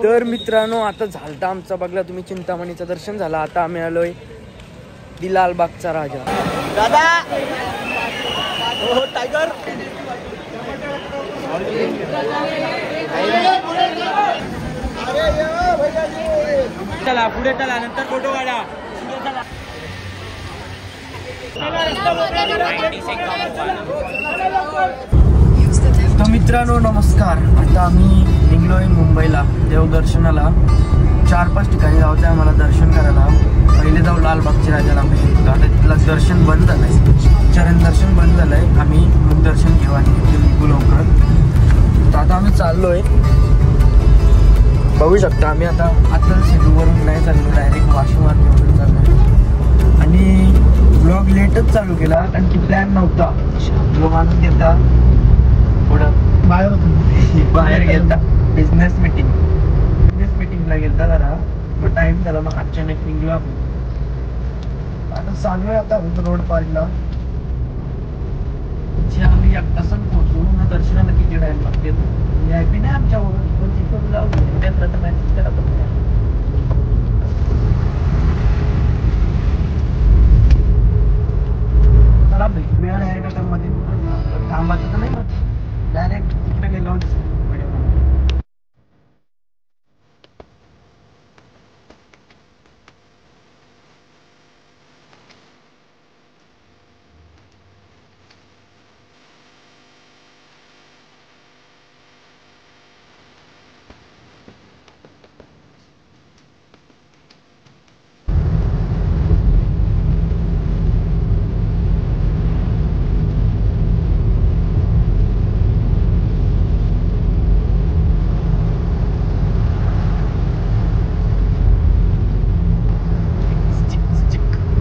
तर मित्रांनो आता झालं आमचा बघला तुम्ही चिंतामणीचं दर्शन झालं. आता आम्ही आलोय लालबागचा राजा. दादा हो टायगर चला पुढे चला नंतर फोटो काढा. तर मित्रांनो नमस्कार. आता आम्ही निघलोय मुंबईला देवदर्शनाला. 4-5 ठिकाणी जाऊ त्या आम्हाला दर्शन करायला. पहिले जाऊ लालबागच्या राजाला. आता तिथलं दर्शन बंद झालंय, चरण दर्शन बंद झालंय. आम्ही मुख दर्शन घेऊ आणि निघू लवकर. तर आता आम्ही चाललोय, बघू शकता आम्ही आता सेतूवरून नाही चाललो, डायरेक्ट वाशिम मार्केटवरून चाललोय. आणि ब्लॉग लेटच चालू केला कारण की प्लॅन नव्हता. जो माणूस घेता पुढं बाहेर गेलता बिझनेस मीटिंगला गेलता जरा, मग टाइम झाला. मग अचानक निघलो आपण. आता चालू आहे आता रोड पारला. आम्ही एक तासात पोहोचू ना. दर्शनाला किती टाइम लागते नाही आमच्यावर, पण तिथून जाऊ मॅसेज करा. चला डायरेक्ट मध्ये थांबायचं तर नाही, डायरेक्ट तिकडे गेलो.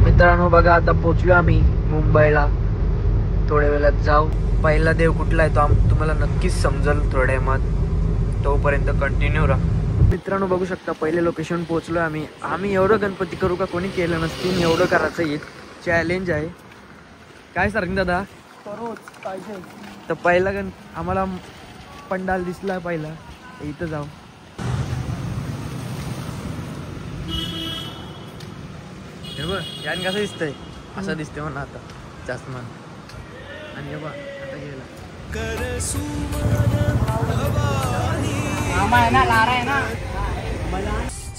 मित्रांनो बघा आता पोहोचलो आम्ही मुंबईला. थोड्या वेळात जाऊ. पहिला देव कुठला आहे तो तुम्हाला नक्कीच समजेल थोड्या मत. तोपर्यंत कंटिन्यू राहा. मित्रांनो बघू शकता पहिले लोकेशन पोहोचलो आम्ही. आम्ही एवढं गणपती करू का कोणी केलं नसतील. एवढं करायचं एक चॅलेंज आहे. काय सांग दादा पाहिजे. तर पहिला आम्हाला पंडाल दिसला पहिला, इथं जाऊ. यान कसं दिसतंय असं दिसतंय म्हणा आता जास्त मान. आणि बा आता गेला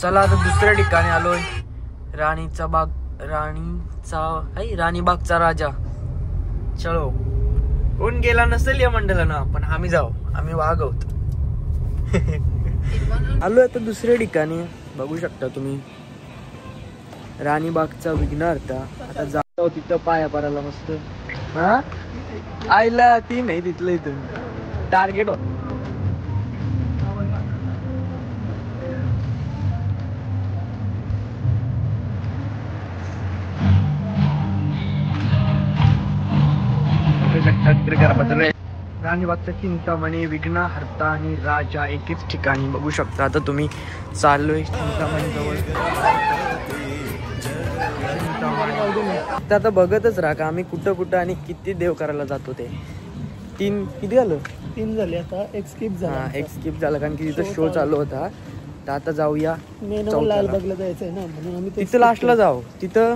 चला आता दुसऱ्या ठिकाणी आलोय. राणीबागचा राजा. चलो कोण गेला नसेल या मंडळाला, पण आम्ही जाऊ. आम्ही वागवत आलोय आता दुसऱ्या ठिकाणी. बघू शकता तुम्ही राणीबागचा विघ्नहर्ता. आता जातो तिथं पाया पडायला मस्त. हा आईला ती नाही तिथलं इथून टार्गेट राणीबागचा चिंतामणी विघ्नहर्ता आणि राजा एकच ठिकाणी बघू शकता. आता तुम्ही चाललोय चिंतामणी जवळ. आता बघतच राहा का आम्ही कुठं आणि किती देव करायला जातो. ते 3 किती झालं 3 झाले. आता एक स्किप झाला. एक स्किप झाला कारण की तिथं शो चालू होता. तर आता जाऊया लालबागला जायचंय ना, म्हणून आम्ही तिथं लास्टला जाऊ. तिथं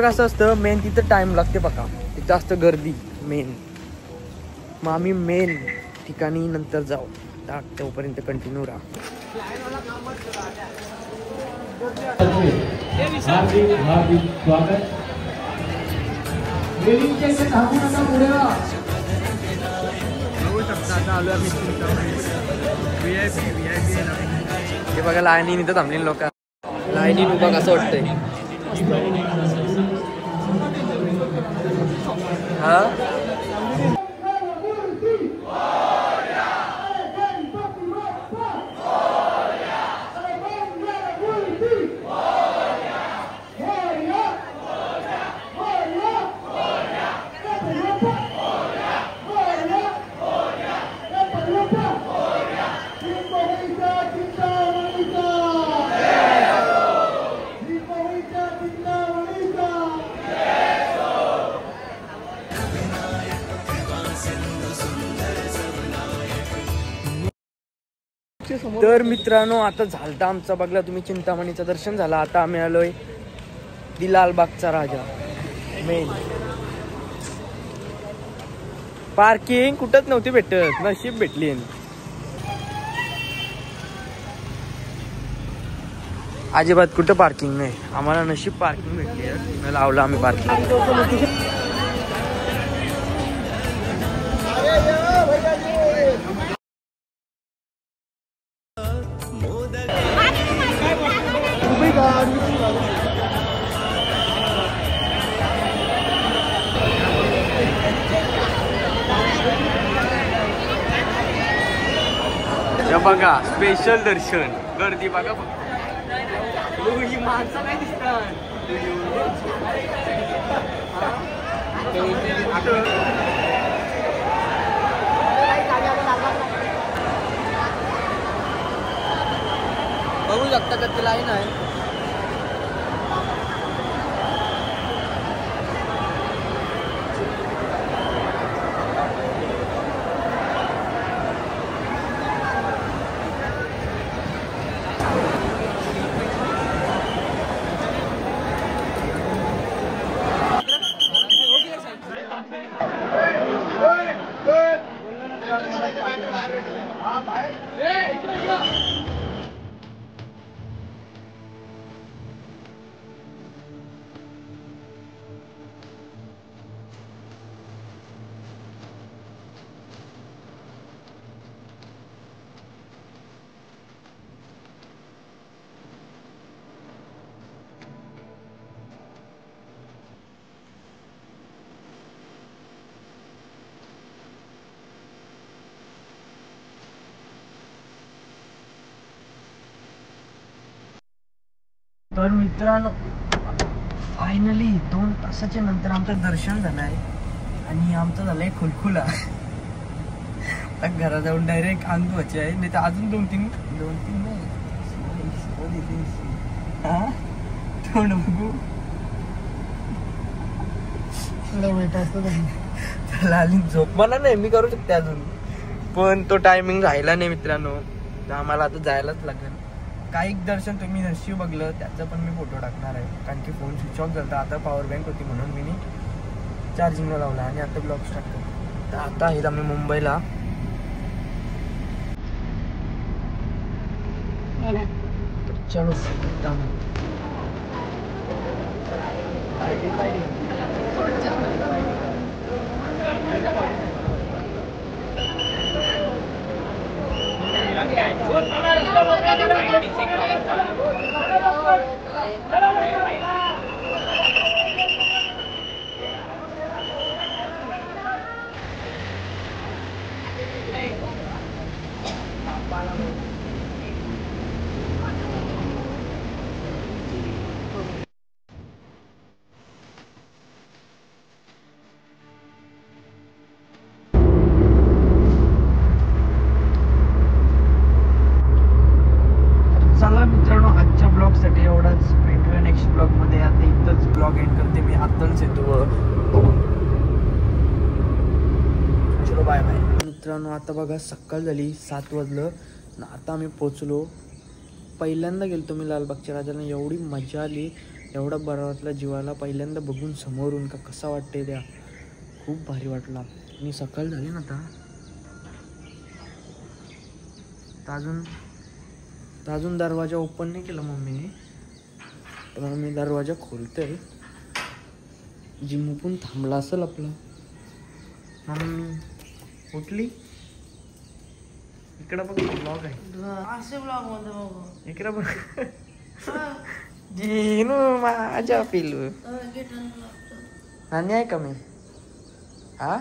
कसं असतं मेन, तिथं टाइम लागते बघा. तिथं असतं गर्दी मेन. मग आम्ही मेन ठिकाणी नंतर जाऊ. तोपर्यंत कंटिन्यू राहा. हार्दिक स्वागत. हे बघा लाईनी इथं थांबलेली लोक. लाईनी उभा कसं वाटतंय. हा तर मित्रांनो आता झालता आमचा बघला तुम्ही चिंतामणीचं दर्शन झालं. आता आम्ही आलोय लालबागचा राजा मेन. पार्किंग कुठंच नव्हती भेटत, नशीब भेटली. अजिबात कुठं पार्किंग नाही, आम्हाला नशीब पार्किंग भेटली आहे. लावलं आम्ही पार्किंग. बघा स्पेशल दर्शन, गर्दी बघा. ही माणसं काय दिसतात. बघू शकता का ती लाईन आहे. तर मित्रांनो फायनली 2 तासाच्या नंतर आमचं दर्शन झालं आहे आणि आमचं झालंय खुलखुला. आता घरा जाऊन डायरेक्ट अंग धुवायचे आहे, नाही तर अजून दोन तीन नाही तोंड बघू लाली झोप मला नाही, मी करू शकते अजून, पण तो टायमिंग राहिला नाही मित्रांनो. तर आम्हाला आता जायलाच लागेल. काही दर्शन तुम्ही नशीब बघलं त्याचा पण मी फोटो टाकणार आहे, कारण की फोन स्विच ऑफ झाला. आता पॉवर बँक होती म्हणून मी चार्जिंगला लावला आणि आता ब्लॉग स्टार्ट करतो. तर आता आहेत आम्ही मुंबईला. चलो मित्रांनो आजच्या ब्लॉग साठी एवढाच. भेटूया नेक्स्ट ब्लॉग मध्ये. आता इथंच ब्लॉग एंड करते मी. आत्ताच येतो. चलो बाय बाय मित्रांनो. आता बघा सकाळ झाली, 7 वाजलं. आता आम्ही पोचलो. पहिल्यांदा गेलतो मी लालबागच्या राजाला. एवढी मजा आली, एवढा बरा वाटला जीवाला. पहिल्यांदा बघून समोरून का कसा वाटते त्या, खूप भारी वाटला. आणि सकाळ झाली ना आता अजून दरवाजा ओपन नाही केला मम्मीने, तर मग मी दरवाजा खोलतोय. जिम पण थांबला असेल आपला. मम्मी उठली. इकडं बघ ब्लॉग आहे, इकडं बघ. जिनू माझ्या पिलू नानी आहे का मी. हा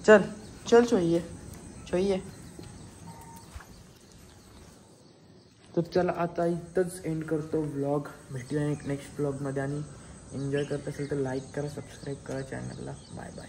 चल चल छोइये. तर चला आता इथंच एंड करतो ब्लॉग. भेटूया नेक्स्ट ब्लॉगमध्ये. आणि एन्जॉय करत असेल तर लाईक करा, सबस्क्राईब करा चॅनलला. Bye bye.